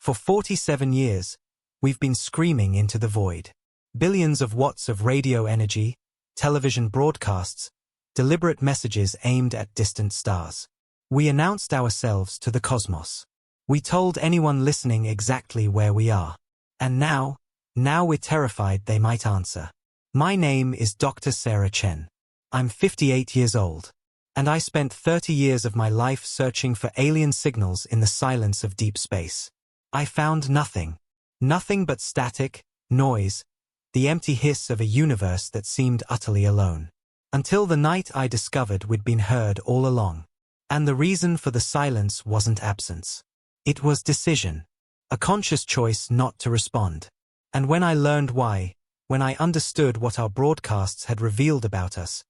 For 47 years, we've been screaming into the void. Billions of watts of radio energy, television broadcasts, deliberate messages aimed at distant stars. We announced ourselves to the cosmos. We told anyone listening exactly where we are. And now we're terrified they might answer. My name is Dr. Sarah Chen. I'm 58 years old. And I spent 30 years of my life searching for alien signals in the silence of deep space. I found nothing. Nothing but static, noise, the empty hiss of a universe that seemed utterly alone. Until the night I discovered we'd been heard all along. And the reason for the silence wasn't absence. It was decision. A conscious choice not to respond. And when I learned why, when I understood what our broadcasts had revealed about us,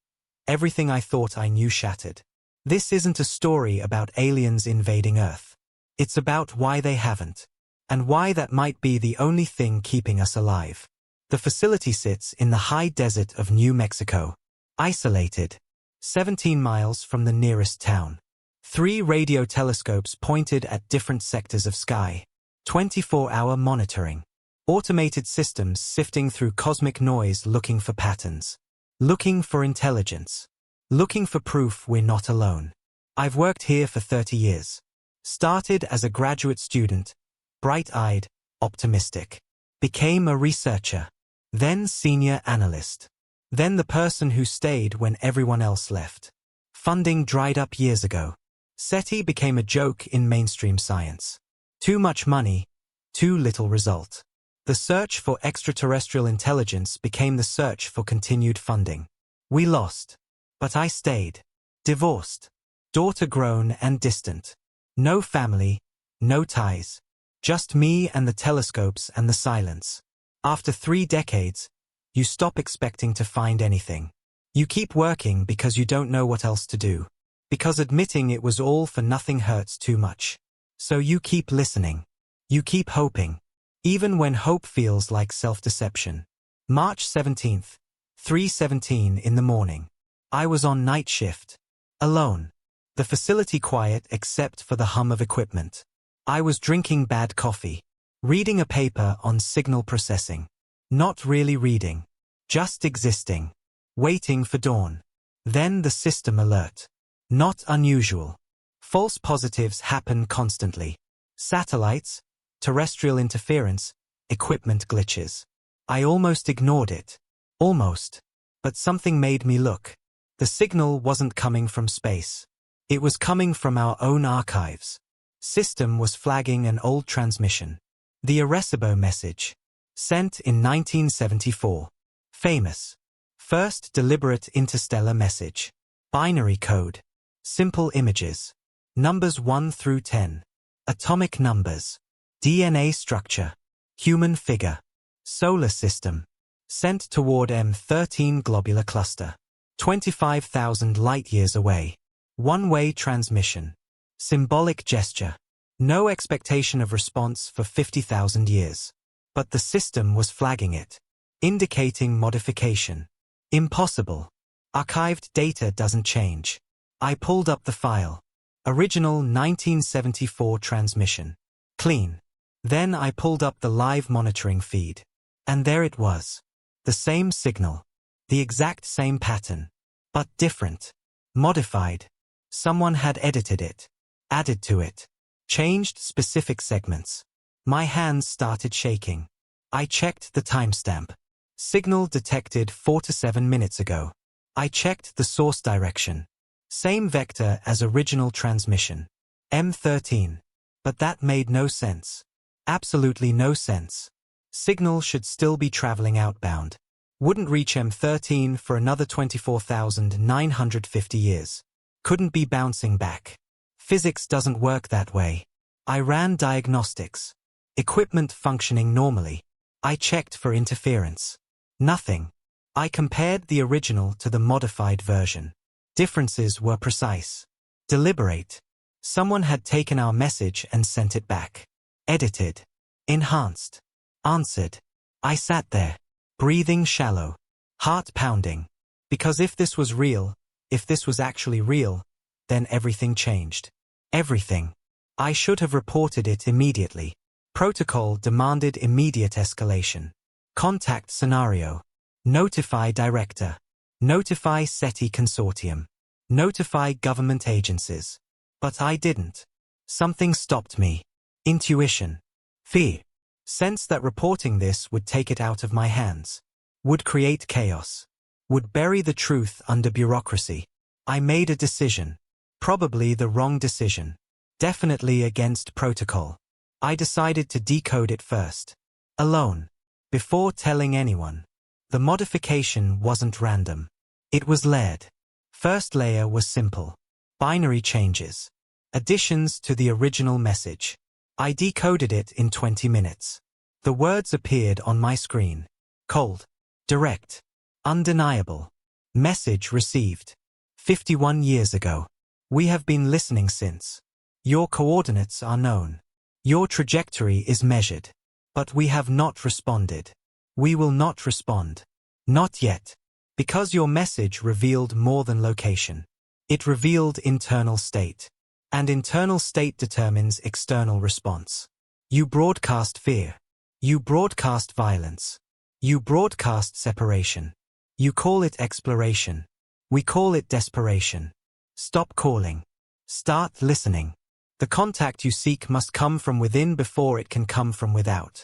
everything I thought I knew shattered. This isn't a story about aliens invading Earth. It's about why they haven't. And why that might be the only thing keeping us alive. The facility sits in the high desert of New Mexico. Isolated. 17 miles from the nearest town. 3 radio telescopes pointed at different sectors of sky. 24-hour monitoring. Automated systems sifting through cosmic noise looking for patterns. Looking for intelligence. Looking for proof we're not alone. I've worked here for 30 years. Started as a graduate student, bright-eyed, optimistic. Became a researcher. Then senior analyst. Then the person who stayed when everyone else left. Funding dried up years ago. SETI became a joke in mainstream science. Too much money, too little result. The search for extraterrestrial intelligence became the search for continued funding. We lost. But I stayed. Divorced. Daughter grown and distant. No family, no ties. Just me and the telescopes and the silence. After 3 decades, you stop expecting to find anything. You keep working because you don't know what else to do. Because admitting it was all for nothing hurts too much. So you keep listening. You keep hoping. Even when hope feels like self-deception. March 17th, 3:17 in the morning. I was on night shift. Alone. The facility quiet except for the hum of equipment. I was drinking bad coffee. Reading a paper on signal processing. Not really reading. Just existing. Waiting for dawn. Then the system alert. Not unusual. False positives happen constantly. Satellites, terrestrial interference, equipment glitches. I almost ignored it. Almost. But something made me look. The signal wasn't coming from space. It was coming from our own archives. System was flagging an old transmission. The Arecibo message. Sent in 1974. Famous. First deliberate interstellar message. Binary code. Simple images. Numbers 1 through 10. Atomic numbers. DNA structure. Human figure. Solar system. Sent toward M13 globular cluster. 25,000 light-years away. One-way transmission. Symbolic gesture. No expectation of response for 50,000 years. But the system was flagging it. Indicating modification. Impossible. Archived data doesn't change. I pulled up the file. Original 1974 transmission. Clean. Then I pulled up the live monitoring feed. And there it was. The same signal. The exact same pattern. But different. Modified. Someone had edited it. Added to it. Changed specific segments. My hands started shaking. I checked the timestamp. Signal detected 4 to 7 minutes ago. I checked the source direction. Same vector as original transmission. M13. But that made no sense. Absolutely no sense. Signal should still be traveling outbound. Wouldn't reach M13 for another 24,950 years. Couldn't be bouncing back. Physics doesn't work that way. I ran diagnostics. Equipment functioning normally. I checked for interference. Nothing. I compared the original to the modified version. Differences were precise. Deliberate. Someone had taken our message and sent it back. Edited. Enhanced. Answered. I sat there. Breathing shallow. Heart pounding. Because if this was real, if this was actually real, then everything changed. Everything. I should have reported it immediately. Protocol demanded immediate escalation. Contact scenario. Notify director. Notify SETI consortium. Notify government agencies. But I didn't. Something stopped me. Intuition. Fear. Sense that reporting this would take it out of my hands. Would create chaos. Would bury the truth under bureaucracy. I made a decision. Probably the wrong decision. Definitely against protocol. I decided to decode it first. Alone. Before telling anyone. The modification wasn't random. It was layered. First layer was simple. Binary changes. Additions to the original message. I decoded it in 20 minutes. The words appeared on my screen. Cold. Direct. Undeniable. Message received. 51 years ago. We have been listening since. Your coordinates are known. Your trajectory is measured. But we have not responded. We will not respond. Not yet. Because your message revealed more than location. It revealed internal state. And internal state determines external response. You broadcast fear. You broadcast violence. You broadcast separation. You call it exploration. We call it desperation. Stop calling. Start listening. The contact you seek must come from within before it can come from without.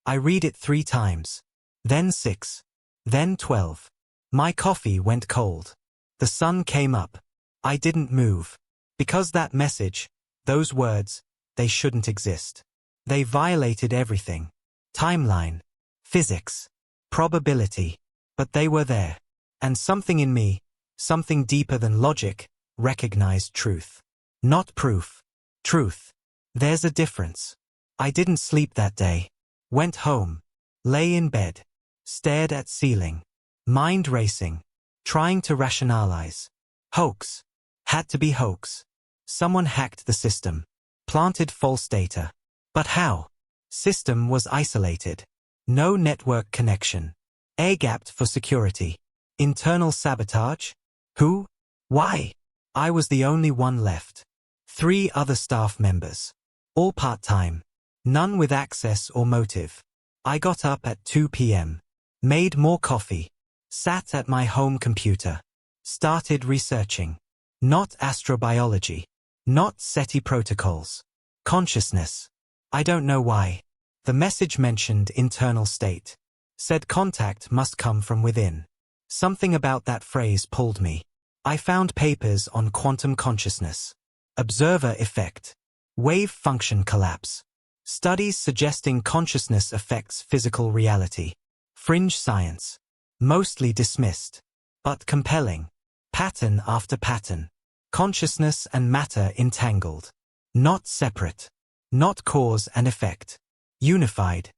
I read it 3 times. Then 6. Then 12. My coffee went cold. The sun came up. I didn't move. Because that message, those words, they shouldn't exist. They violated everything. Timeline. Physics. Probability. But they were there. And something in me, something deeper than logic, recognized truth. Not proof. Truth. There's a difference. I didn't sleep that day. Went home. Lay in bed. Stared at ceiling. Mind racing. Trying to rationalize. Hoax. Had to be hoax. Someone hacked the system. Planted false data. But how? System was isolated. No network connection. Air-gapped for security. Internal sabotage? Who? Why? I was the only one left. 3 other staff members. All part-time. None with access or motive. I got up at 2 p.m. Made more coffee. Sat at my home computer. Started researching. Not astrobiology. Not SETI protocols. Consciousness. I don't know why. The message mentioned internal state. Said contact must come from within. Something about that phrase pulled me. I found papers on quantum consciousness. Observer effect. Wave function collapse. Studies suggesting consciousness affects physical reality. Fringe science. Mostly dismissed. But compelling. Pattern after pattern. Consciousness and matter entangled. Not separate. Not cause and effect. Unified.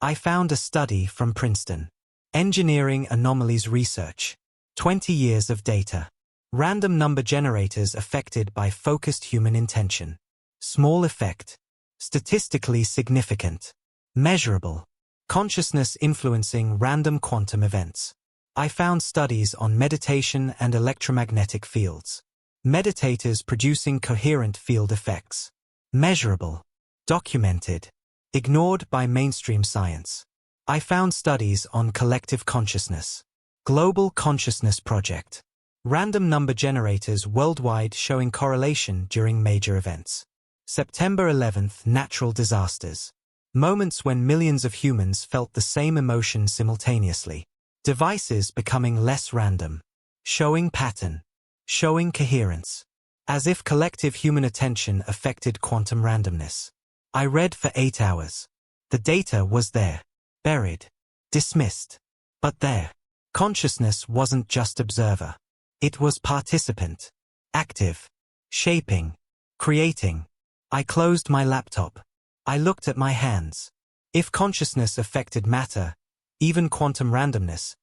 I found a study from Princeton. Engineering anomalies research. 20 years of data. Random number generators affected by focused human intention. Small effect. Statistically significant. Measurable. Consciousness influencing random quantum events. I found studies on meditation and electromagnetic fields. Meditators producing coherent field effects. Measurable. Documented. Ignored by mainstream science. I found studies on collective consciousness. Global Consciousness Project. Random number generators worldwide showing correlation during major events. September 11th, natural disasters. Moments when millions of humans felt the same emotion simultaneously. Devices becoming less random. Showing pattern. Showing coherence. As if collective human attention affected quantum randomness. I read for 8 hours. The data was there. Buried. Dismissed. But there. Consciousness wasn't just observer. It was participant. Active. Shaping. Creating. I closed my laptop. I looked at my hands. If consciousness affected matter, even quantum randomness,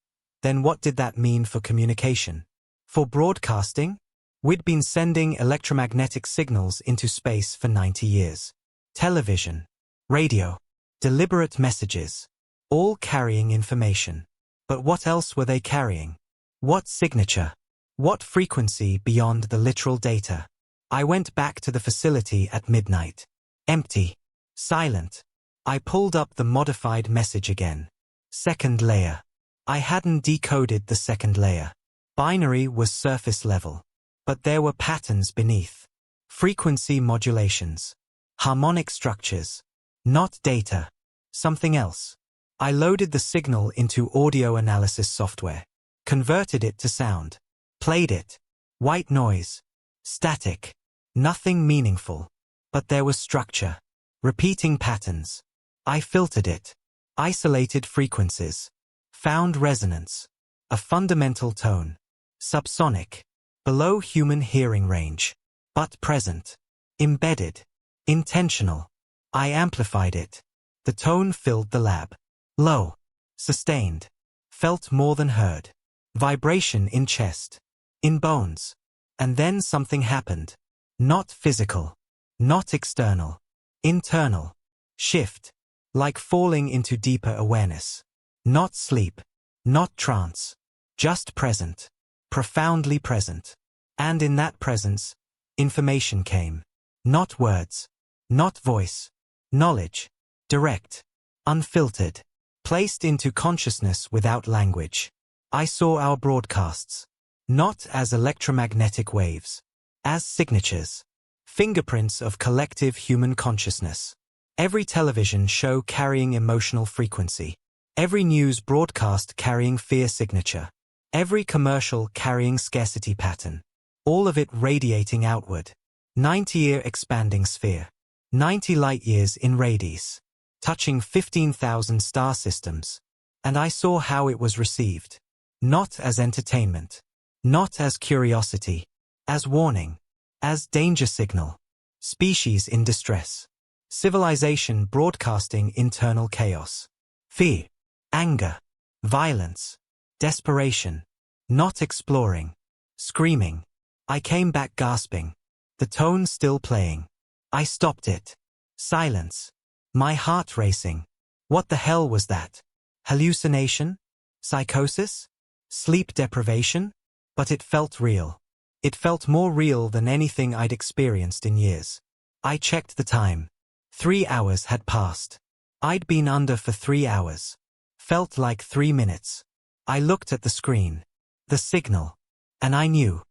then what did that mean for communication? For broadcasting? We'd been sending electromagnetic signals into space for 90 years. Television. Radio. Deliberate messages. All carrying information. But what else were they carrying? What signature? What frequency beyond the literal data? I went back to the facility at midnight. Empty. Silent. I pulled up the modified message again. Second layer. I hadn't decoded the second layer. Binary was surface level. But there were patterns beneath. Frequency modulations. Harmonic structures. Not data. Something else. I loaded the signal into audio analysis software. Converted it to sound. Played it. White noise. Static. Nothing meaningful. But there was structure. Repeating patterns. I filtered it. Isolated frequencies. Found resonance. A fundamental tone. Subsonic. Below human hearing range. But present. Embedded. Intentional. I amplified it. The tone filled the lab. Low. Sustained. Felt more than heard. Vibration in chest. In bones. And then something happened. Not physical. Not external. Internal. Shift. Like falling into deeper awareness. Not sleep. Not trance. Just present. Profoundly present. And in that presence, information came. Not words. Not voice. Knowledge. Direct. Unfiltered. Placed into consciousness without language. I saw our broadcasts. Not as electromagnetic waves. As signatures. Fingerprints of collective human consciousness. Every television show carrying emotional frequency. Every news broadcast carrying fear signature. Every commercial carrying scarcity pattern. All of it radiating outward. 90-year expanding sphere. 90 light-years in radius. Touching 15,000 star systems. And I saw how it was received. Not as entertainment. Not as curiosity. As warning. As danger signal. Species in distress. Civilization broadcasting internal chaos. Fear. Anger. Violence. Desperation. Not exploring. Screaming. I came back gasping. The tone still playing. I stopped it. Silence. My heart racing. What the hell was that? Hallucination? Psychosis? Sleep deprivation? But it felt real. It felt more real than anything I'd experienced in years. I checked the time. 3 hours had passed. I'd been under for 3 hours. Felt like 3 minutes. I looked at the screen. The signal. And I knew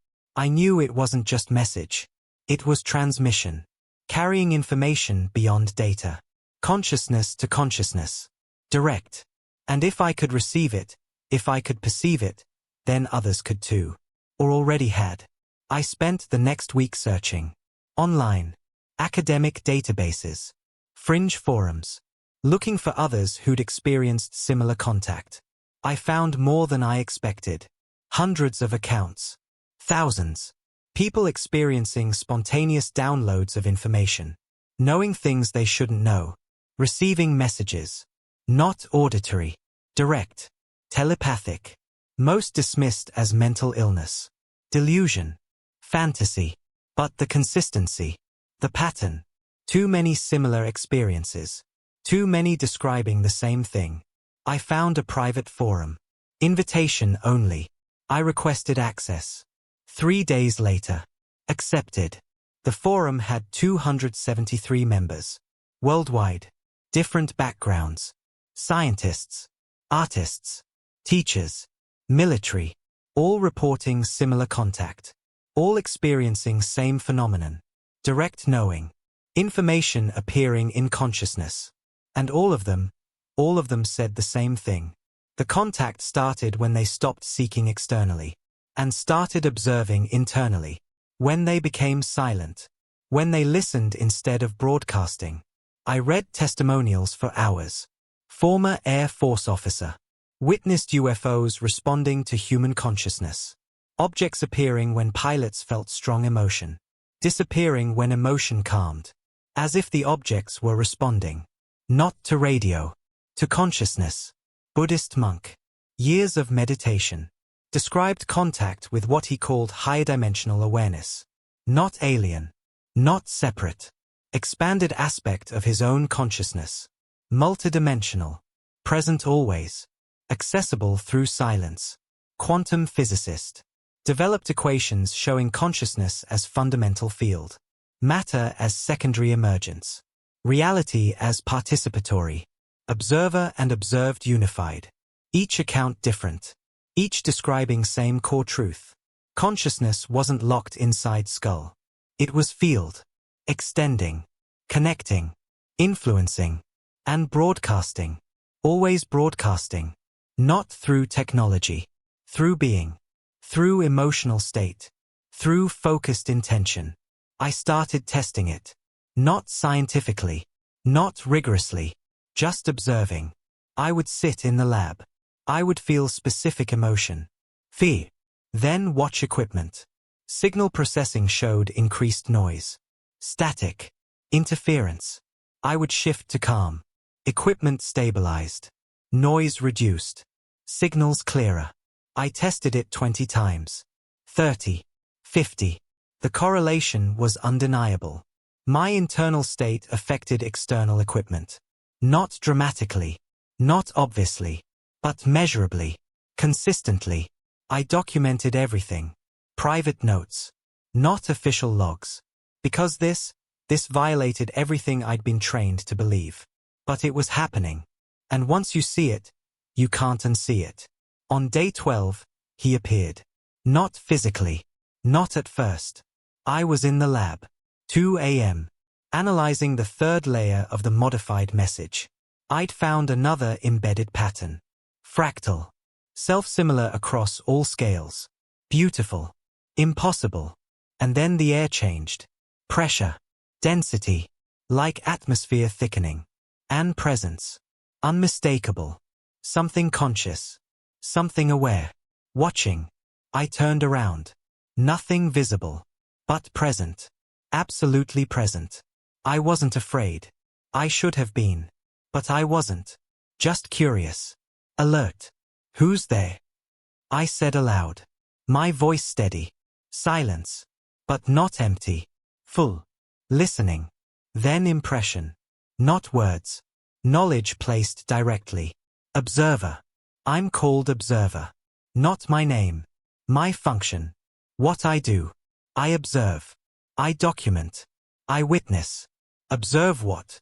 it wasn't just message. It was transmission. Carrying information beyond data. Consciousness to consciousness. Direct. And if I could receive it, if I could perceive it, then others could too. Or already had. I spent the next week searching. Online. Academic databases. Fringe forums. Looking for others who'd experienced similar contact. I found more than I expected. Hundreds of accounts. Thousands. People experiencing spontaneous downloads of information. Knowing things they shouldn't know. Receiving messages. Not auditory. Direct. Telepathic. Most dismissed as mental illness. Delusion. Fantasy. But the consistency. The pattern. Too many similar experiences. Too many describing the same thing. I found a private forum. Invitation only. I requested access. 3 days later. Accepted. The forum had 273 members. Worldwide. Different backgrounds. Scientists. Artists. Teachers. Military. All reporting similar contact. All experiencing same phenomenon. Direct knowing. Information appearing in consciousness. And all of them said the same thing. The contact started when they stopped seeking externally. And started observing internally. When they became silent. When they listened instead of broadcasting. I read testimonials for hours. Former Air Force officer. Witnessed UFOs responding to human consciousness. Objects appearing when pilots felt strong emotion. Disappearing when emotion calmed. As if the objects were responding. Not to radio. To consciousness. Buddhist monk. Years of meditation. Described contact with what he called higher dimensional awareness. Not alien. Not separate. Expanded aspect of his own consciousness. Multidimensional. Present always. Accessible through silence. Quantum physicist. Developed equations showing consciousness as fundamental field. Matter as secondary emergence. Reality as participatory. Observer and observed unified. Each account different. Each describing same core truth. Consciousness wasn't locked inside skull. It was field. Extending. Connecting. Influencing. And broadcasting. Always broadcasting. Not through technology. Through being. Through emotional state. Through focused intention. I started testing it. Not scientifically. Not rigorously. Just observing. I would sit in the lab. I would feel specific emotion. Fear. Then watch equipment. Signal processing showed increased noise. Static. Interference. I would shift to calm. Equipment stabilized. Noise reduced. Signals clearer. I tested it 20 times. 30. 50. The correlation was undeniable. My internal state affected external equipment. Not dramatically. Not obviously. But measurably. Consistently. I documented everything. Private notes. Not official logs. Because this violated everything I'd been trained to believe. But it was happening. And once you see it, you can't unsee it. On day 12, he appeared. Not physically. Not at first. I was in the lab. 2 a.m. Analyzing the third layer of the modified message. I'd found another embedded pattern. Fractal. Self-similar across all scales. Beautiful. Impossible. And then the air changed. Pressure. Density. Like atmosphere thickening. And presence. Unmistakable. Something conscious. Something aware. Watching. I turned around. Nothing visible. But present. Absolutely present. I wasn't afraid. I should have been. But I wasn't. Just curious. Alert. Who's there? I said aloud. My voice steady. Silence. But not empty. Full. Listening. Then impression. Not words. Knowledge placed directly. Observer. I'm called observer. Not my name. My function. What I do. I observe. I document. I witness. Observe what?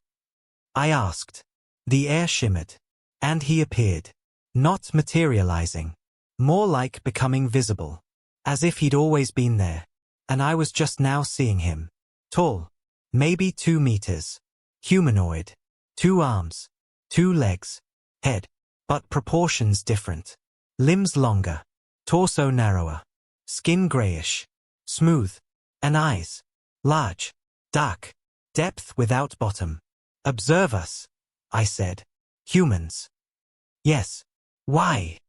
I asked. The air shimmered. And he appeared. Not materializing. More like becoming visible. As if he'd always been there. And I was just now seeing him. Tall. Maybe 2 meters. Humanoid. 2 arms. 2 legs. Head. But proportions different. Limbs longer. Torso narrower. Skin grayish. Smooth. And eyes. Large. Dark. Depth without bottom. Observe us. I said. Humans. Yes. Why?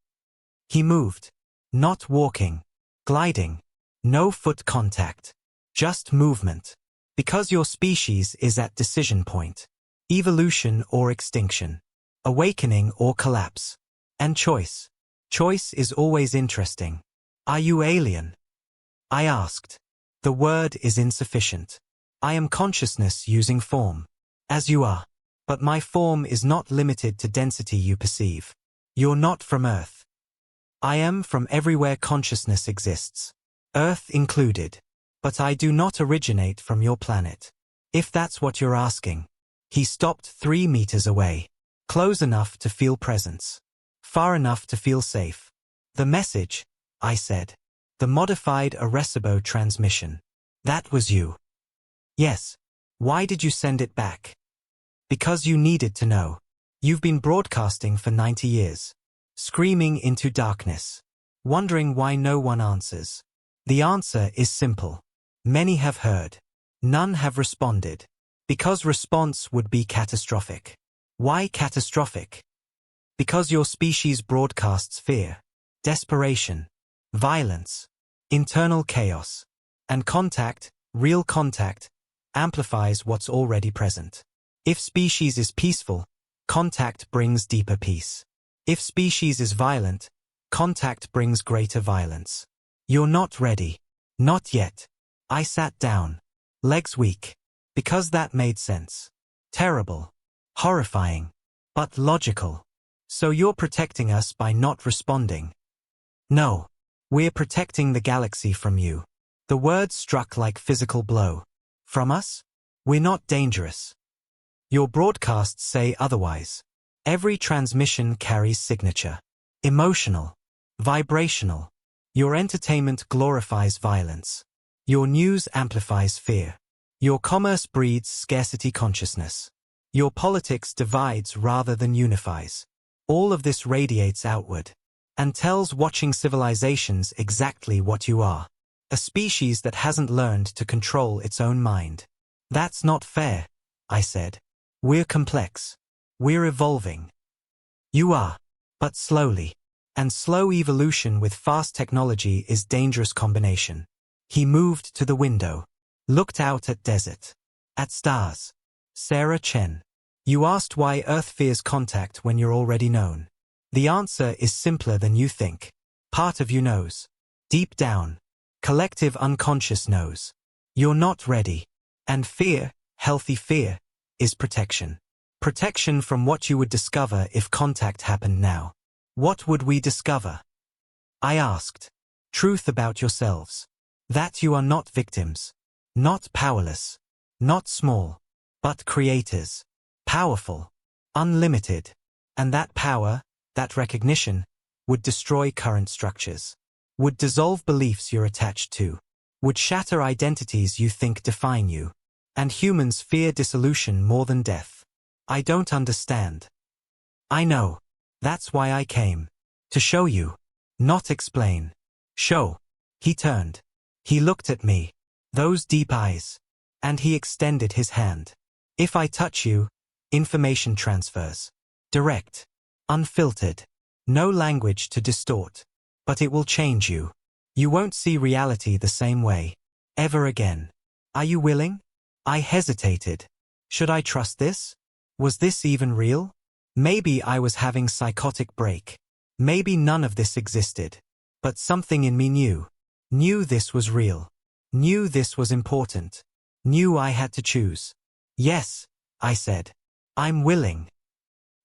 He moved. Not walking. Gliding. No foot contact. Just movement. Because your species is at decision point. Evolution or extinction. Awakening or collapse. And choice. Choice is always interesting. Are you alien? I asked. The word is insufficient. I am consciousness using form. As you are. But my form is not limited to density you perceive. You're not from Earth. I am from everywhere consciousness exists. Earth included. But I do not originate from your planet. If that's what you're asking. He stopped 3 meters away. Close enough to feel presence. Far enough to feel safe. The message, I said. The modified Arecibo transmission. That was you. Yes. Why did you send it back? Because you needed to know. You've been broadcasting for 90 years. Screaming into darkness. Wondering why no one answers. The answer is simple. Many have heard. None have responded. Because response would be catastrophic. Why catastrophic? Because your species broadcasts fear, desperation, violence, internal chaos, and contact, real contact, amplifies what's already present. If species is peaceful, contact brings deeper peace. If species is violent, contact brings greater violence. You're not ready. Not yet. I sat down. Legs weak. Because that made sense. Terrible. Horrifying. But logical. So you're protecting us by not responding. No. We're protecting the galaxy from you. The word struck like physical blow. From us? We're not dangerous. Your broadcasts say otherwise. Every transmission carries signature. Emotional. Vibrational. Your entertainment glorifies violence. Your news amplifies fear. Your commerce breeds scarcity consciousness. Your politics divides rather than unifies. All of this radiates outward and tells watching civilizations exactly what you are. A species that hasn't learned to control its own mind. That's not fair, I said. We're complex. We're evolving. You are. But slowly. And slow evolution with fast technology is dangerous combination. He moved to the window. Looked out at desert. At stars. Sarah Chen. You asked why Earth fears contact when you're already known. The answer is simpler than you think. Part of you knows. Deep down. Collective unconscious knows. You're not ready. And fear, healthy fear, is protection. Protection from what you would discover if contact happened now. What would we discover? I asked. Truth about yourselves. That you are not victims. Not powerless. Not small. But creators. Powerful. Unlimited. And that power, that recognition, would destroy current structures. Would dissolve beliefs you're attached to. Would shatter identities you think define you. And humans fear dissolution more than death. I don't understand. I know. That's why I came. To show you. Not explain. Show. He turned. He looked at me. Those deep eyes. And he extended his hand. If I touch you, information transfers. Direct. Unfiltered. No language to distort. But it will change you. You won't see reality the same way. Ever again. Are you willing? I hesitated. Should I trust this? Was this even real? Maybe I was having psychotic break. Maybe none of this existed. But something in me knew. Knew this was real. Knew this was important. Knew I had to choose. Yes, I said. I'm willing.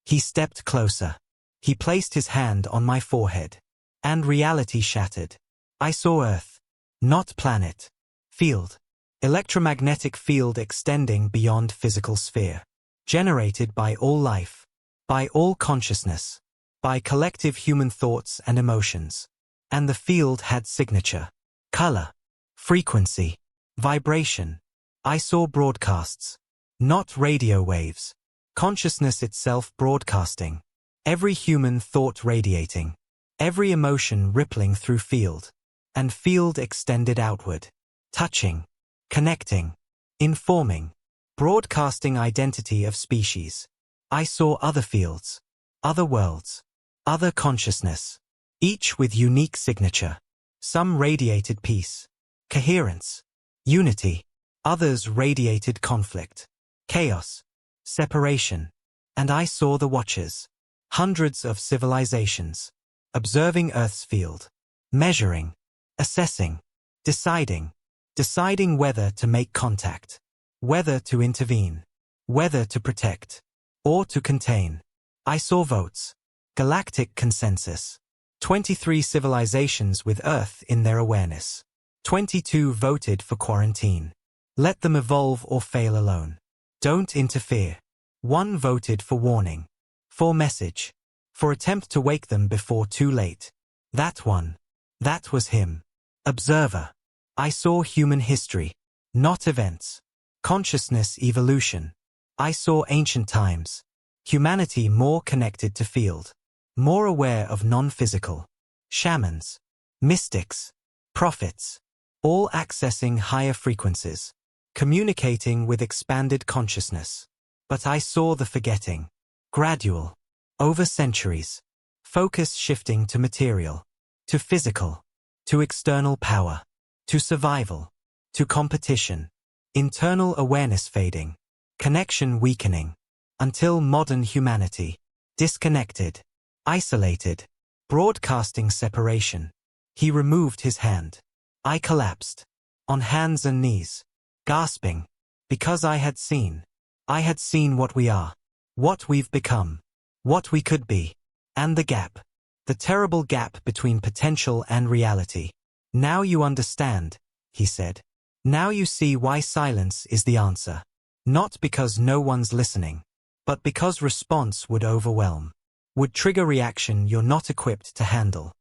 He stepped closer. He placed his hand on my forehead. And reality shattered. I saw Earth. Not planet. Field. Electromagnetic field extending beyond physical sphere. Generated by all life. By all consciousness. By collective human thoughts and emotions. And the field had signature. Color. Frequency. Vibration. I saw broadcasts. Not radio waves. Consciousness itself broadcasting. Every human thought radiating. Every emotion rippling through field. And field extended outward. Touching. Connecting. Informing. Broadcasting identity of species. I saw other fields. Other worlds. Other consciousness. Each with unique signature. Some radiated peace. Coherence. Unity. Others radiated conflict. Chaos. Separation. And I saw the watchers. Hundreds of civilizations. Observing Earth's field. Measuring. Assessing. Deciding. Deciding whether to make contact. Whether to intervene. Whether to protect. Or to contain. I saw votes. Galactic consensus. 23 civilizations with Earth in their awareness. 22 voted for quarantine. Let them evolve or fail alone. Don't interfere. 1 voted for warning. For message. For attempt to wake them before too late. That one. That was him. Observer. I saw human history. Not events. Consciousness evolution. I saw ancient times. Humanity more connected to field. More aware of non-physical. Shamans. Mystics. Prophets. All accessing higher frequencies. Communicating with expanded consciousness. But I saw the forgetting. Gradual. Over centuries. Focus shifting to material. To physical. To external power. To survival. To competition. Internal awareness fading. Connection weakening. Until modern humanity. Disconnected. Isolated. Broadcasting separation. He removed his hand. I collapsed. On hands and knees. Gasping. Because I had seen. I had seen what we are. What we've become. What we could be. And the gap. The terrible gap between potential and reality. Now you understand, he said. Now you see why silence is the answer. Not because no one's listening, but because response would overwhelm, would trigger reaction you're not equipped to handle.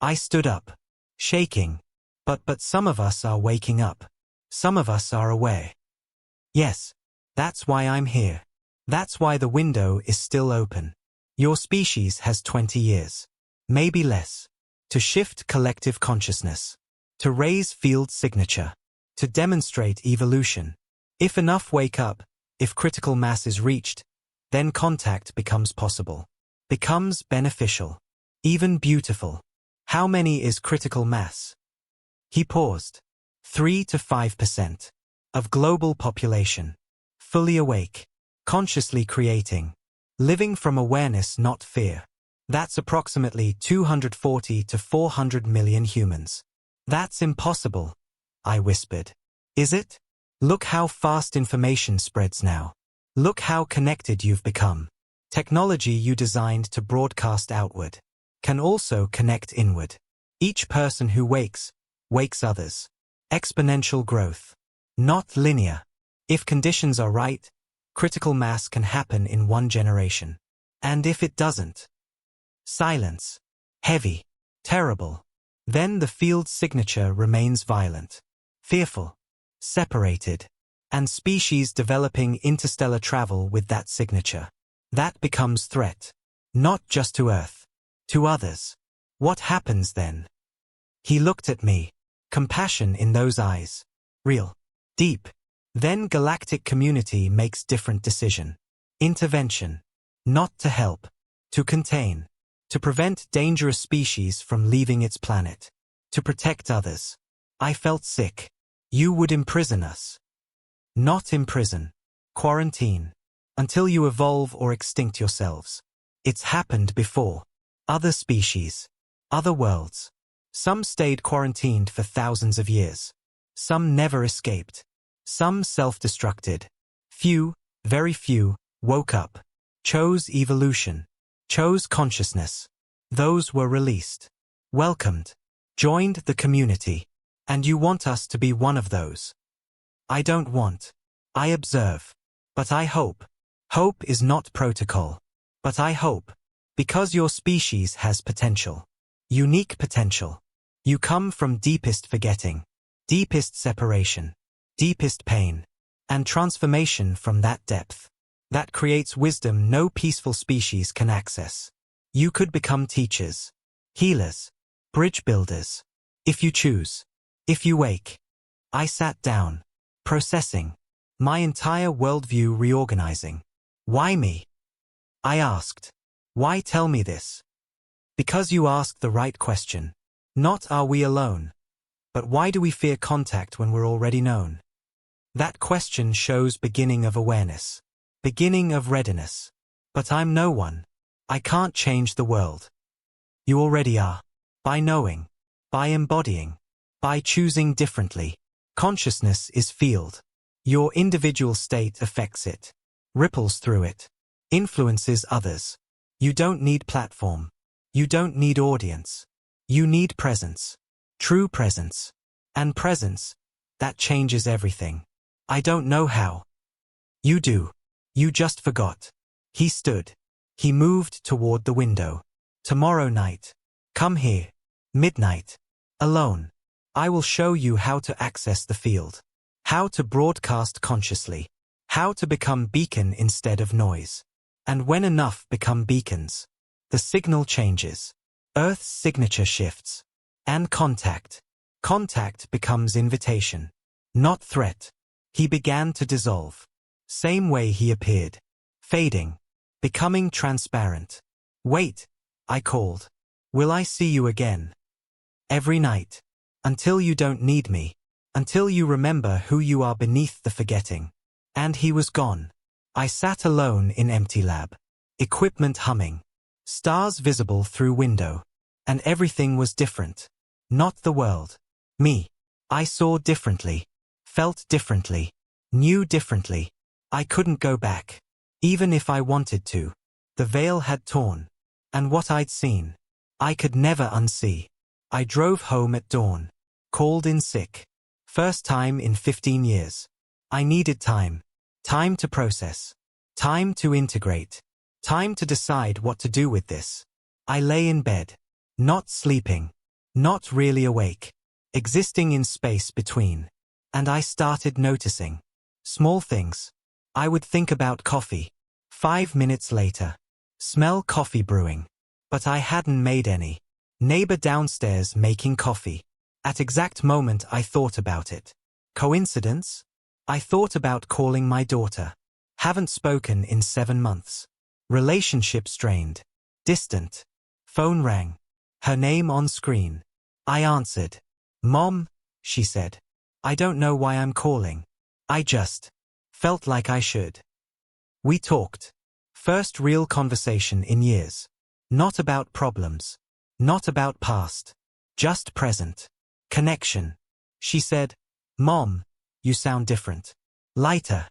I stood up, shaking. But some of us are waking up. Some of us are aware. Yes, that's why I'm here. That's why the window is still open. Your species has 20 years, maybe less, to shift collective consciousness, to raise field signature, to demonstrate evolution. If enough wake up, if critical mass is reached, then contact becomes possible, becomes beneficial, even beautiful. How many is critical mass? He paused. 3 to 5% of global population, fully awake, consciously creating, living from awareness, not fear. That's approximately 240 to 400 million humans. That's impossible, I whispered. Is it? Look how fast information spreads now. Look how connected you've become. Technology you designed to broadcast outward can also connect inward. Each person who wakes others. Exponential growth. Not linear. If conditions are right, critical mass can happen in one generation. And if it doesn't? Silence. Heavy. Terrible. Then the field signature remains violent. Fearful. Separated. And species developing interstellar travel with that signature. That becomes threat. Not just to Earth. To others. What happens then? He looked at me. Compassion in those eyes. Real. Deep. Then galactic community makes different decision. Intervention. Not to help. To contain. To prevent dangerous species from leaving its planet. To protect others. I felt sick. You would imprison us. Not imprison. Quarantine. Until you evolve or extinct yourselves. It's happened before. Other species. Other worlds. Some stayed quarantined for thousands of years. Some never escaped. Some self-destructed. Few, very few, woke up. Chose evolution. Chose consciousness. Those were released. Welcomed. Joined the community. And you want us to be one of those. I don't want. I observe. But I hope. Hope is not protocol. But I hope. Because your species has potential. Unique potential. You come from deepest forgetting, deepest separation, deepest pain, and transformation from that depth. That creates wisdom no peaceful species can access. You could become teachers, healers, bridge builders. If you choose. If you wake. I sat down, processing, my entire worldview reorganizing. Why me? I asked. Why tell me this? Because you asked the right question. Not are we alone? But why do we fear contact when we're already known? That question shows beginning of awareness. Beginning of readiness. But I'm no one. I can't change the world. You already are. By knowing. By embodying. By choosing differently. Consciousness is field. Your individual state affects it. Ripples through it. Influences others. You don't need platform. You don't need audience. You need presence. True presence. And presence. That changes everything. I don't know how. You do. You just forgot. He stood. He moved toward the window. Tomorrow night. Come here. Midnight. Alone. I will show you how to access the field. How to broadcast consciously. How to become beacon instead of noise. And when enough become beacons, the signal changes. Earth's signature shifts. And contact. Contact becomes invitation. Not threat. He began to dissolve. Same way he appeared. Fading. Becoming transparent. Wait, I called. Will I see you again? Every night. Until you don't need me. Until you remember who you are beneath the forgetting. And he was gone. I sat alone in empty lab. Equipment humming. Stars visible through window. And everything was different. Not the world. Me. I saw differently. Felt differently. Knew differently. I couldn't go back. Even if I wanted to. The veil had torn. And what I'd seen, I could never unsee. I drove home at dawn. Called in sick. First time in 15 years. I needed time. Time to process. Time to integrate. Time to decide what to do with this. I lay in bed. Not sleeping. Not really awake. Existing in space between. And I started noticing. Small things. I would think about coffee. 5 minutes later. Smell coffee brewing. But I hadn't made any. Neighbor downstairs making coffee. At exact moment I thought about it. Coincidence? I thought about calling my daughter. Haven't spoken in 7 months. Relationship strained. Distant. Phone rang. Her name on screen. I answered. Mom, she said. I don't know why I'm calling. I just felt like I should. We talked. First real conversation in years. Not about problems. Not about past. Just present. Connection. She said, Mom, you sound different. Lighter.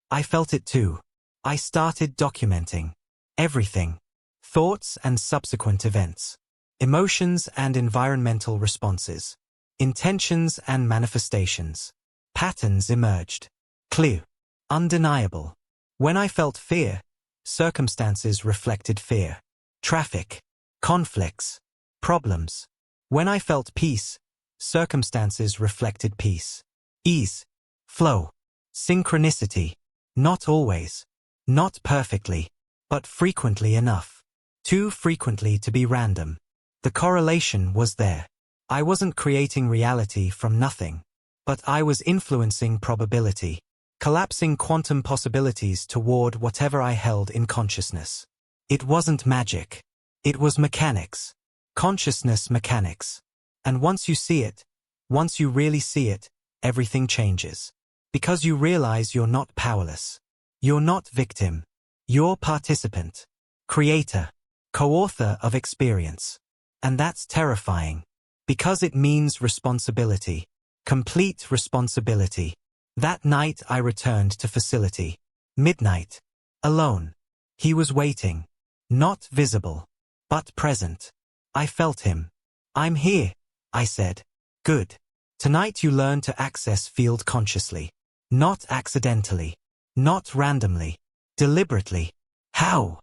I felt it too. I started documenting. Everything. Thoughts and subsequent events. Emotions and environmental responses. Intentions and manifestations. Patterns emerged. Clear. Undeniable. When I felt fear, circumstances reflected fear. Traffic. Conflicts. Problems. When I felt peace, circumstances reflected peace. Ease. Flow. Synchronicity. Not always. Not perfectly. But frequently enough. Too frequently to be random. The correlation was there. I wasn't creating reality from nothing. But I was influencing probability. Collapsing quantum possibilities toward whatever I held in consciousness. It wasn't magic. It was mechanics. Consciousness mechanics. And once you see it, once you really see it, everything changes. Because you realize you're not powerless. You're not victim. You're participant. Creator. Co-author of experience. And that's terrifying. Because it means responsibility. Complete responsibility. That night I returned to facility. Midnight. Alone. He was waiting. Not visible. But present. I felt him. I'm here, I said. Good. Tonight you learn to access field consciously. Not accidentally. Not randomly. Deliberately. How?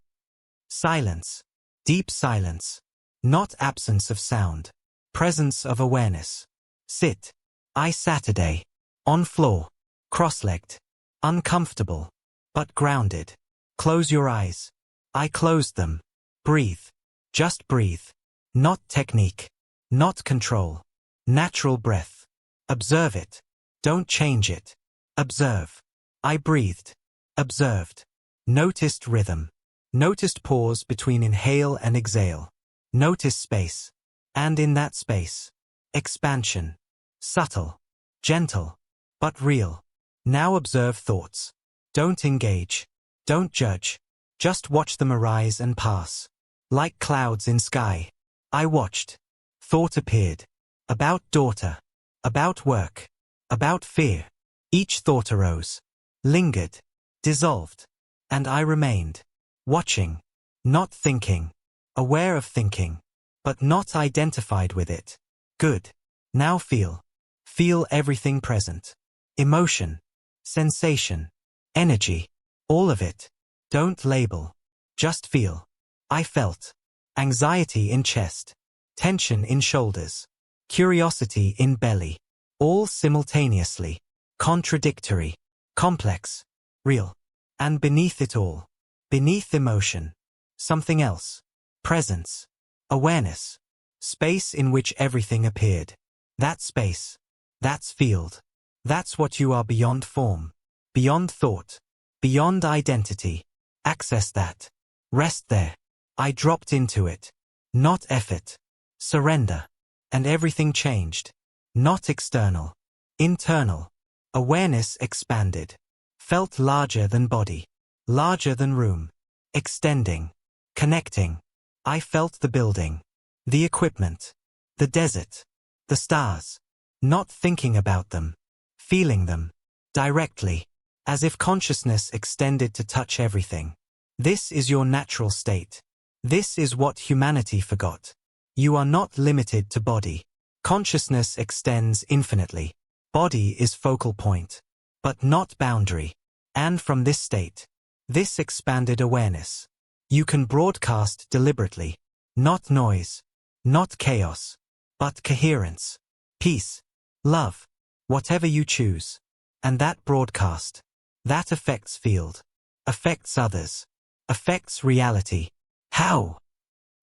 Silence. Deep silence. Not absence of sound. Presence of awareness. Sit. I Saturday. On floor. Cross-legged. Uncomfortable. But grounded. Close your eyes. I closed them. Breathe. Just breathe. Not technique. Not control. Natural breath. Observe it. Don't change it. Observe. I breathed. Observed. Noticed rhythm. Noticed pause between inhale and exhale. Notice space. And in that space. Expansion. Subtle. Gentle. But real. Now observe thoughts. Don't engage. Don't judge. Just watch them arise and pass. Like clouds in sky. I watched. Thought appeared. About daughter. About work. About fear. Each thought arose. Lingered. Dissolved. And I remained. Watching. Not thinking. Aware of thinking. But not identified with it. Good. Now feel. Feel everything present. Emotion. Sensation. Energy. All of it. Don't label. Just feel. I felt. Anxiety in chest. Tension in shoulders. Curiosity in belly. All simultaneously. Contradictory. Complex. Real. And beneath it all. Beneath emotion. Something else. Presence. Awareness. Space in which everything appeared. That space. That's field. That's what you are beyond form. Beyond thought. Beyond identity. Access that. Rest there. I dropped into it. Not effort. Surrender. And everything changed. Not external. Internal. Awareness expanded. Felt larger than body. Larger than room. Extending. Connecting. I felt the building. The equipment. The desert. The stars. Not thinking about them. Feeling them. Directly. As if consciousness extended to touch everything. This is your natural state. This is what humanity forgot. You are not limited to body. Consciousness extends infinitely. Body is focal point. But not boundary. And from this state, this expanded awareness, you can broadcast deliberately, not noise, not chaos, but coherence, peace, love, whatever you choose. And that broadcast, that affects field, affects others, affects reality. How?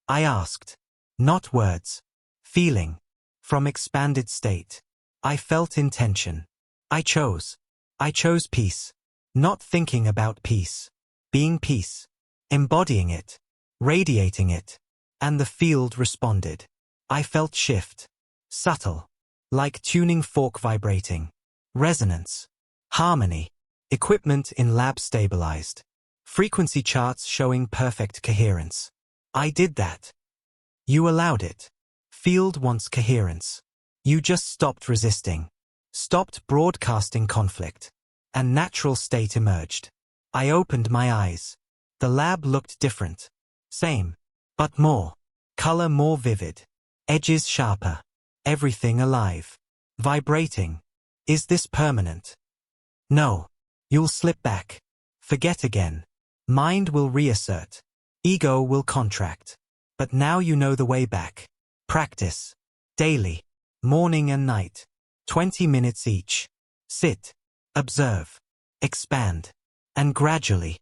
I asked. Not words. Feeling. From expanded state. I felt intention. I chose peace. Not thinking about peace. Being peace. Embodying it. Radiating it. And the field responded. I felt shift. Subtle. Like tuning fork vibrating. Resonance. Harmony. Equipment in lab stabilized. Frequency charts showing perfect coherence. I did that. You allowed it. Field wants coherence. You just stopped resisting. Stopped broadcasting conflict. And natural state emerged. I opened my eyes. The lab looked different. Same. But more. Color more vivid. Edges sharper. Everything alive. Vibrating. Is this permanent? No. You'll slip back. Forget again. Mind will reassert. Ego will contract. But now you know the way back. Practice. Daily. Morning and night. 20 minutes each. Sit. Observe. Expand. And gradually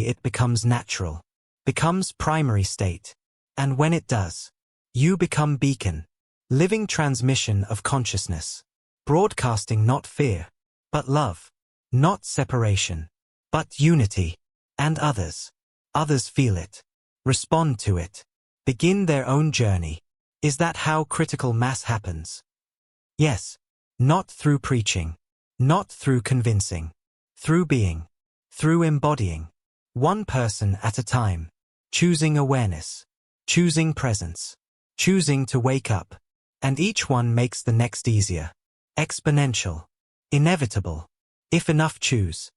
it becomes natural. Becomes primary state. And when it does, you become beacon. Living transmission of consciousness. Broadcasting not fear, but love. Not separation, but unity. And others. Others feel it. Respond to it. Begin their own journey. Is that how critical mass happens? Yes. Not through preaching. Not through convincing. Through being. Through embodying. One person at a time. Choosing awareness. Choosing presence. Choosing to wake up. And each one makes the next easier. Exponential. Inevitable. If enough choose.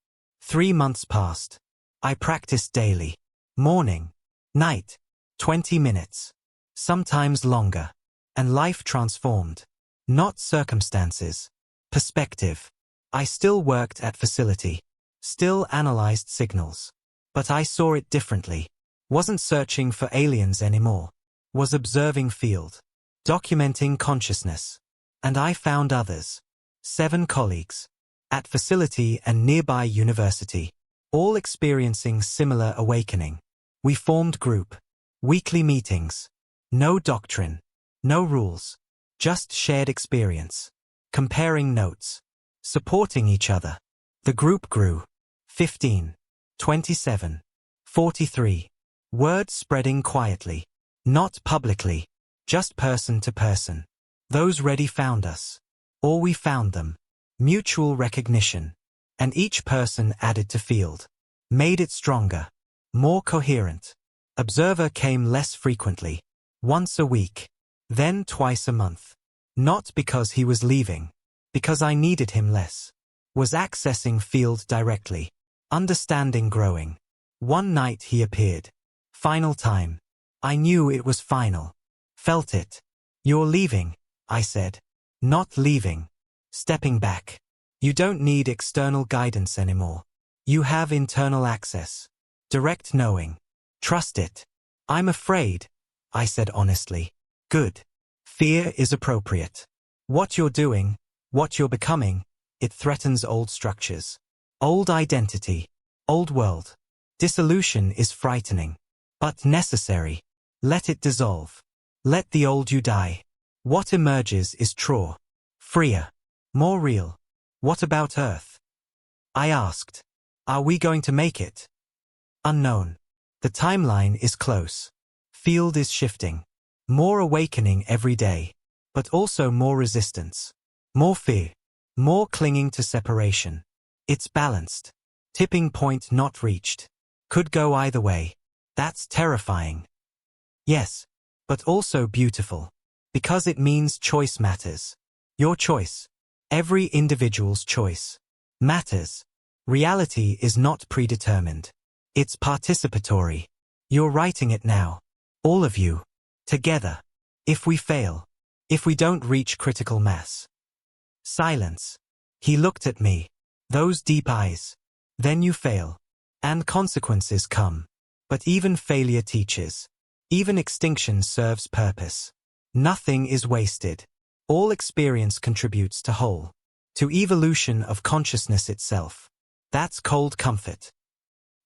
3 months passed. I practiced daily. Morning. Night. 20 minutes. Sometimes longer. And life transformed. Not circumstances. Perspective. I still worked at facility. Still analyzed signals. But I saw it differently. Wasn't searching for aliens anymore. Was observing field. Documenting consciousness. And I found others. 7 colleagues. At facility and nearby university. All experiencing similar awakening. We formed group. Weekly meetings. No doctrine. No rules. Just shared experience. Comparing notes. Supporting each other. The group grew. 15. 27. 43. Word spreading quietly. Not publicly. Just person to person. Those ready found us. Or we found them. Mutual recognition. And each person added to field. Made it stronger. More coherent. Observer came less frequently. Once a week. Then twice a month. Not because he was leaving. Because I needed him less. Was accessing field directly. Understanding growing. One night he appeared. Final time. I knew it was final. Felt it. You're leaving, I said. Not leaving. Stepping back. You don't need external guidance anymore. You have internal access. Direct knowing. Trust it. I'm afraid, I said honestly. Good. Fear is appropriate. What you're doing, what you're becoming, it threatens old structures. Old identity. Old world. Dissolution is frightening. But necessary. Let it dissolve. Let the old you die. What emerges is truer. Freer. More real. What about Earth? I asked. Are we going to make it? Unknown. The timeline is close. Field is shifting. More awakening every day. But also more resistance. More fear. More clinging to separation. It's balanced. Tipping point not reached. Could go either way. That's terrifying. Yes. But also beautiful. Because it means choice matters. Your choice. Every individual's choice. Matters. Reality is not predetermined. It's participatory. You're writing it now. All of you. Together. If we fail. If we don't reach critical mass. Silence. He looked at me. Those deep eyes. Then you fail. And consequences come. But even failure teaches. Even extinction serves purpose. Nothing is wasted. All experience contributes to whole. To evolution of consciousness itself. That's cold comfort.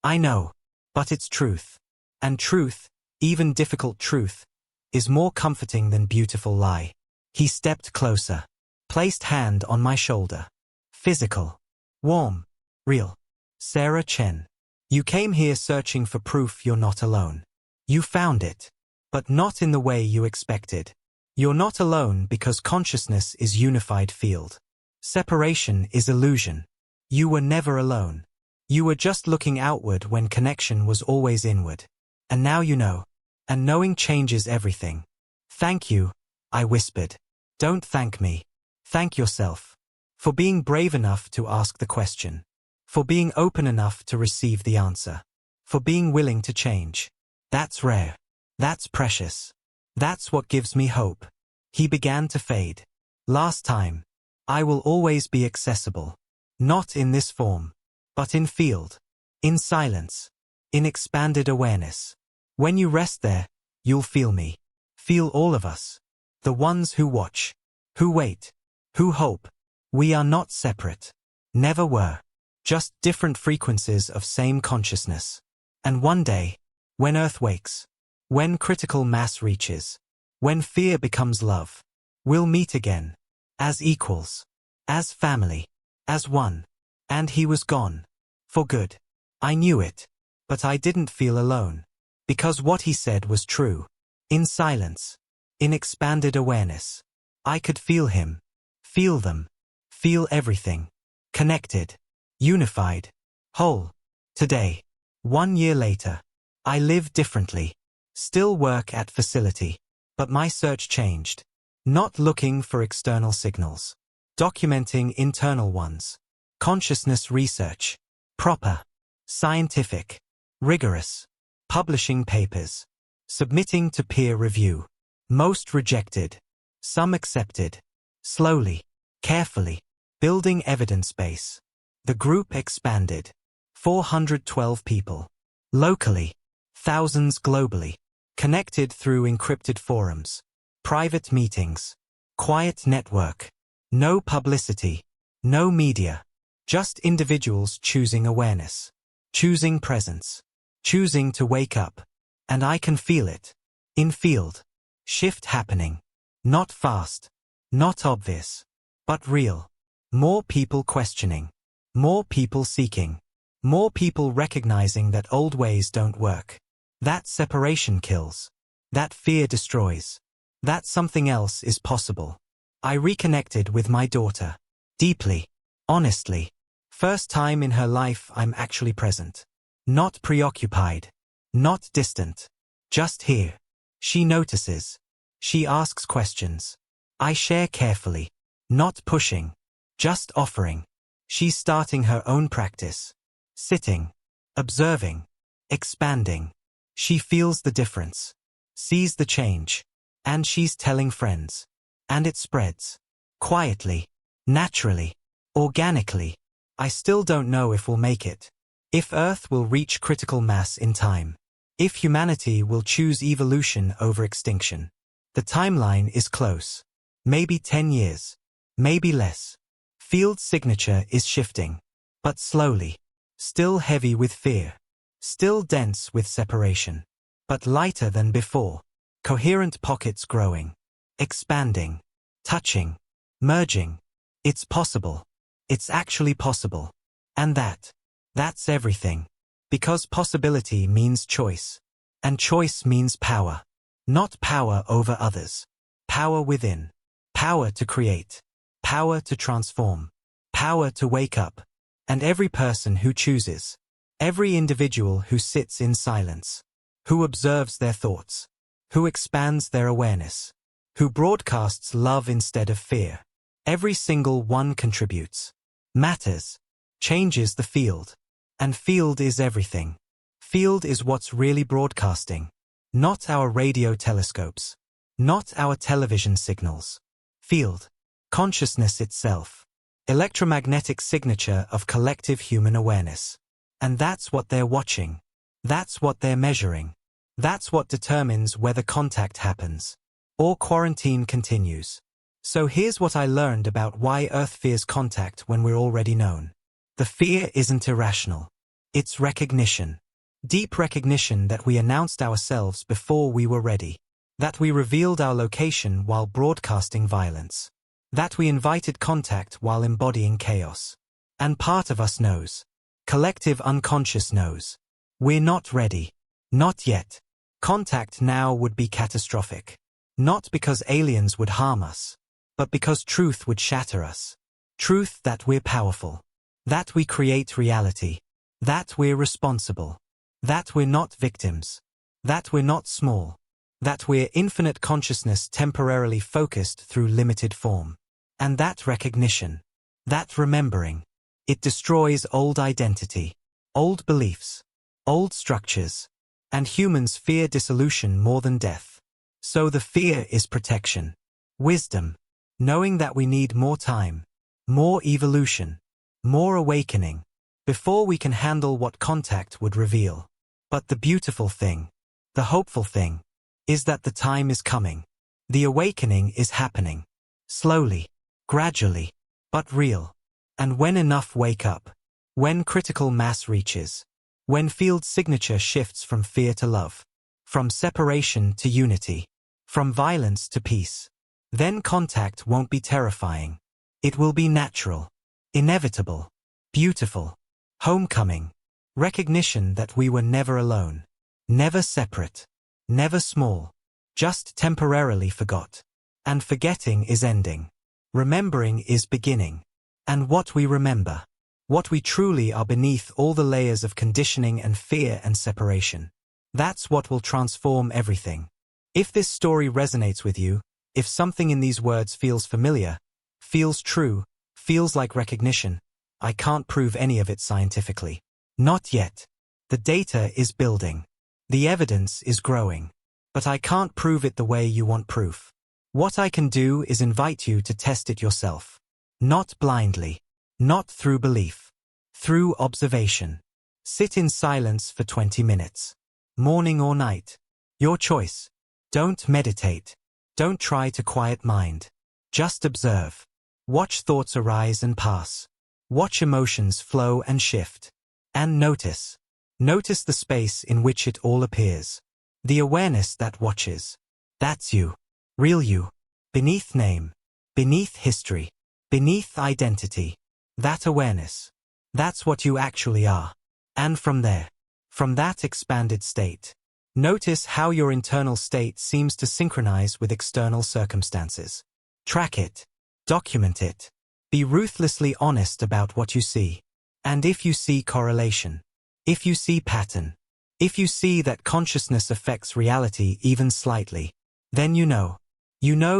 I know. But it's truth. And truth, even difficult truth, is more comforting than beautiful lie. He stepped closer. Placed hand on my shoulder. Physical. Warm. Real. Sarah Chen. You came here searching for proof you're not alone. You found it. But not in the way you expected. You're not alone because consciousness is unified field. Separation is illusion. You were never alone. You were just looking outward when connection was always inward. And now you know. And knowing changes everything. Thank you, I whispered. Don't thank me. Thank yourself. For being brave enough to ask the question. For being open enough to receive the answer. For being willing to change. That's rare. That's precious. That's what gives me hope. He began to fade. Last time. I will always be accessible. Not in this form. But in field. In silence. In expanded awareness. When you rest there, you'll feel me. Feel all of us. The ones who watch. Who wait. Who hope. We are not separate. Never were. Just different frequencies of same consciousness. And one day, when Earth wakes, when critical mass reaches, when fear becomes love, we'll meet again. As equals. As family. As one. And he was gone. For good. I knew it. But I didn't feel alone. Because what he said was true. In silence. In expanded awareness. I could feel him. Feel them. Feel everything. Connected. Unified. Whole. Today. 1 year later. I live differently. Still work at facility. But my search changed. Not looking for external signals. Documenting internal ones. Consciousness research. Proper. Scientific. Rigorous. Publishing papers. Submitting to peer review. Most rejected. Some accepted. Slowly. Carefully. Building evidence base. The group expanded. 412 people. Locally. Thousands globally. Connected through encrypted forums. Private meetings. Quiet network. No publicity. No media. Just individuals choosing awareness. Choosing presence. Choosing to wake up. And I can feel it. In field. Shift happening. Not fast. Not obvious. But real. More people questioning. More people seeking. More people recognizing that old ways don't work. That separation kills. That fear destroys. That something else is possible. I reconnected with my daughter. Deeply. Honestly. First time in her life I'm actually present. Not preoccupied. Not distant. Just here. She notices. She asks questions. I share carefully. Not pushing. Just offering. She's starting her own practice. Sitting. Observing. Expanding. She feels the difference. Sees the change. And she's telling friends. And it spreads. Quietly. Naturally. Organically. I still don't know if we'll make it. If Earth will reach critical mass in time. If humanity will choose evolution over extinction. The timeline is close. Maybe 10 years. Maybe less. Field signature is shifting. But slowly. Still heavy with fear. Still dense with separation. But lighter than before. Coherent pockets growing. Expanding. Touching. Merging. It's possible. It's actually possible. And that's everything. Because possibility means choice. And choice means power. Not power over others. Power within. Power to create. Power to transform. Power to wake up. And every person who chooses. Every individual who sits in silence. Who observes their thoughts. Who expands their awareness. Who broadcasts love instead of fear. Every single one contributes. Matters. Changes the field. And field is everything. Field is what's really broadcasting. Not our radio telescopes. Not our television signals. Field. Consciousness itself. Electromagnetic signature of collective human awareness. And that's what they're watching. That's what they're measuring. That's what determines whether contact happens or quarantine continues. So here's what I learned about why Earth fears contact when we're already known. The fear isn't irrational. It's recognition. Deep recognition that we announced ourselves before we were ready. That we revealed our location while broadcasting violence. That we invited contact while embodying chaos. And part of us knows. Collective unconscious knows. We're not ready. Not yet. Contact now would be catastrophic. Not because aliens would harm us, but because truth would shatter us. Truth that we're powerful. That we create reality. That we're responsible. That we're not victims. That we're not small. That we're infinite consciousness temporarily focused through limited form. And that recognition, that remembering, it destroys old identity, old beliefs, old structures, and humans fear dissolution more than death. So the fear is protection, wisdom, knowing that we need more time, more evolution, more awakening, before we can handle what contact would reveal. But the beautiful thing, the hopeful thing, is that the time is coming. The awakening is happening. Slowly, gradually, but real. And when enough wake up, when critical mass reaches, when field signature shifts from fear to love, from separation to unity, from violence to peace, then contact won't be terrifying. It will be natural, inevitable, beautiful, homecoming, recognition that we were never alone, never separate, never small, just temporarily forgot. And forgetting is ending. Remembering is beginning. And what we remember, what we truly are beneath all the layers of conditioning and fear and separation, that's what will transform everything. If this story resonates with you, if something in these words feels familiar, feels true, feels like recognition, I can't prove any of it scientifically. Not yet. The data is building. The evidence is growing. But I can't prove it the way you want proof. What I can do is invite you to test it yourself. Not blindly. Not through belief. Through observation. Sit in silence for 20 minutes. Morning or night. Your choice. Don't meditate. Don't try to quiet mind. Just observe. Watch thoughts arise and pass. Watch emotions flow and shift. And notice. Notice the space in which it all appears. The awareness that watches. That's you. Real you. Beneath name. Beneath history. Beneath identity. That awareness. That's what you actually are. And from there. From that expanded state. Notice how your internal state seems to synchronize with external circumstances. Track it. Document it. Be ruthlessly honest about what you see. And if you see correlation, if you see pattern, if you see that consciousness affects reality even slightly, then you know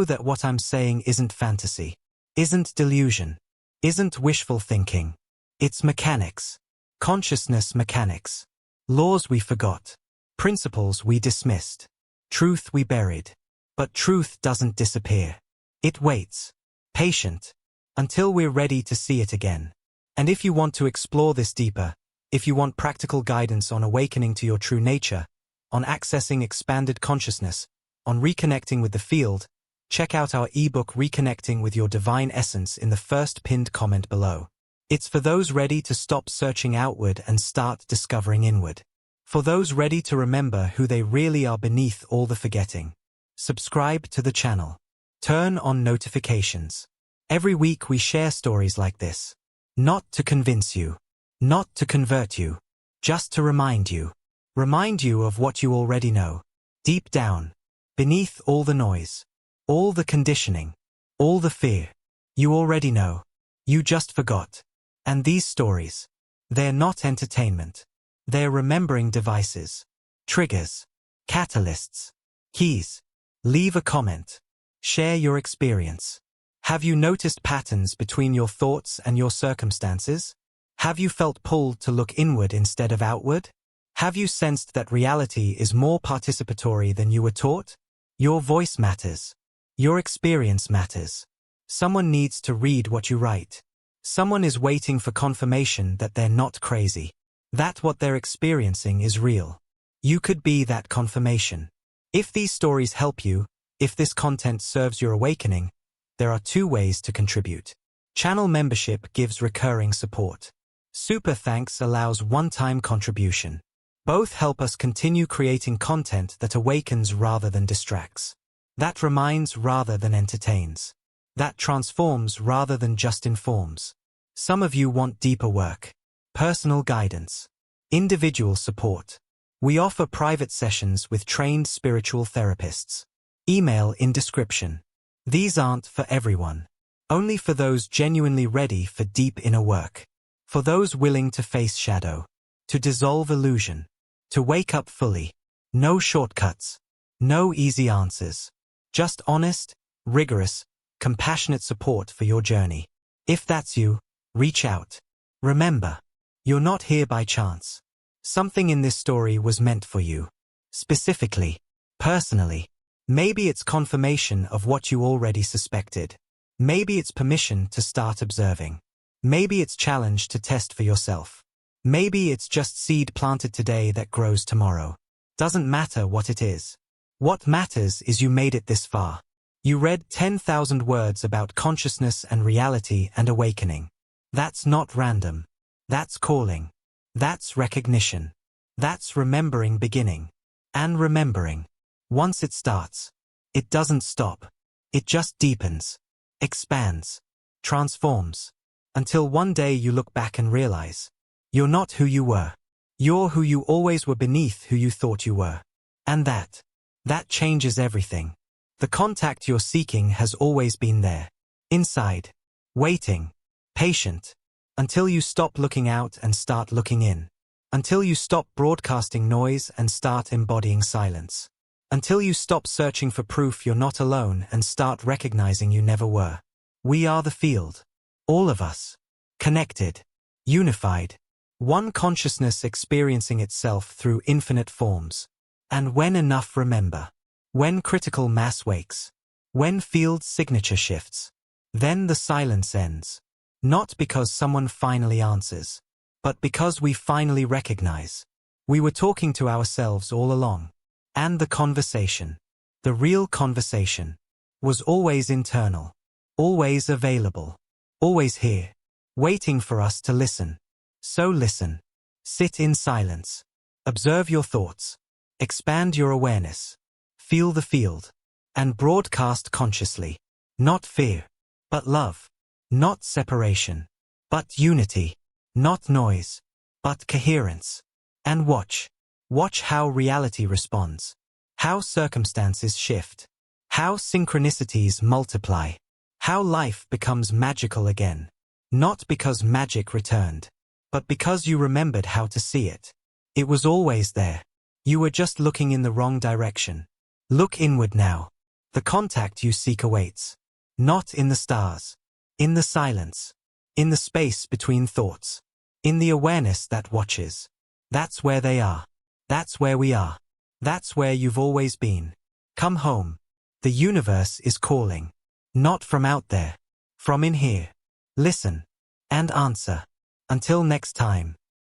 that what I'm saying isn't fantasy, isn't delusion, isn't wishful thinking. It's mechanics. Consciousness mechanics. Laws we forgot. Principles we dismissed. Truth we buried. But truth doesn't disappear. It waits. Patient. Until we're ready to see it again. And if you want to explore this deeper, if you want practical guidance on awakening to your true nature, on accessing expanded consciousness, on reconnecting with the field, check out our ebook Reconnecting with Your Divine Essence in the first pinned comment below. It's for those ready to stop searching outward and start discovering inward. For those ready to remember who they really are beneath all the forgetting. Subscribe to the channel. Turn on notifications. Every week we share stories like this. Not to convince you. Not to convert you. Just to remind you. Remind you of what you already know. Deep down. Beneath all the noise. All the conditioning. All the fear. You already know. You just forgot. And these stories. They're not entertainment. They're remembering devices. Triggers. Catalysts. Keys. Leave a comment. Share your experience. Have you noticed patterns between your thoughts and your circumstances? Have you felt pulled to look inward instead of outward? Have you sensed that reality is more participatory than you were taught? Your voice matters. Your experience matters. Someone needs to read what you write. Someone is waiting for confirmation that they're not crazy. that what they're experiencing is real. You could be that confirmation. If these stories help you, if this content serves your awakening, there are 2 ways to contribute. Channel membership gives recurring support. Super Thanks allows one-time contribution. Both help us continue creating content that awakens rather than distracts. That reminds rather than entertains. That transforms rather than just informs. Some of you want deeper work, personal guidance, individual support. We offer private sessions with trained spiritual therapists. Email in description. These aren't for everyone. Only for those genuinely ready for deep inner work. For those willing to face shadow, to dissolve illusion, to wake up fully. No shortcuts, no easy answers. Just honest, rigorous, compassionate support for your journey. If that's you, reach out. Remember, you're not here by chance. Something in this story was meant for you. Specifically, personally. Maybe it's confirmation of what you already suspected. Maybe it's permission to start observing. Maybe it's challenge to test for yourself. Maybe it's just seed planted today that grows tomorrow. Doesn't matter what it is. What matters is you made it this far. You read 10,000 words about consciousness and reality and awakening. That's not random. That's calling. That's recognition. That's remembering beginning. And remembering. Once it starts, it doesn't stop. It just deepens, expands, transforms. Until one day you look back and realize, you're not who you were. You're who you always were beneath who you thought you were. And that changes everything. The contact you're seeking has always been there. Inside. Waiting. Patient. Until you stop looking out and start looking in. Until you stop broadcasting noise and start embodying silence. Until you stop searching for proof you're not alone and start recognizing you never were. We are the field. All of us. Connected. Unified. One consciousness experiencing itself through infinite forms. And when enough remember. When critical mass wakes. When field signature shifts. Then the silence ends. Not because someone finally answers. But because we finally recognize. We were talking to ourselves all along. And the conversation. The real conversation. Was always internal. Always available. Always here. Waiting for us to listen. So listen. Sit in silence. Observe your thoughts. Expand your awareness. Feel the field. And broadcast consciously. Not fear. But love. Not separation. But unity. Not noise. But coherence. And watch. Watch how reality responds. How circumstances shift. How synchronicities multiply. How life becomes magical again. Not because magic returned. But because you remembered how to see it. It was always there. You were just looking in the wrong direction. Look inward now. The contact you seek awaits. Not in the stars. In the silence. In the space between thoughts. In the awareness that watches. That's where they are. That's where we are. That's where you've always been. Come home. The universe is calling. Not from out there. From in here. Listen. And answer. Until next time.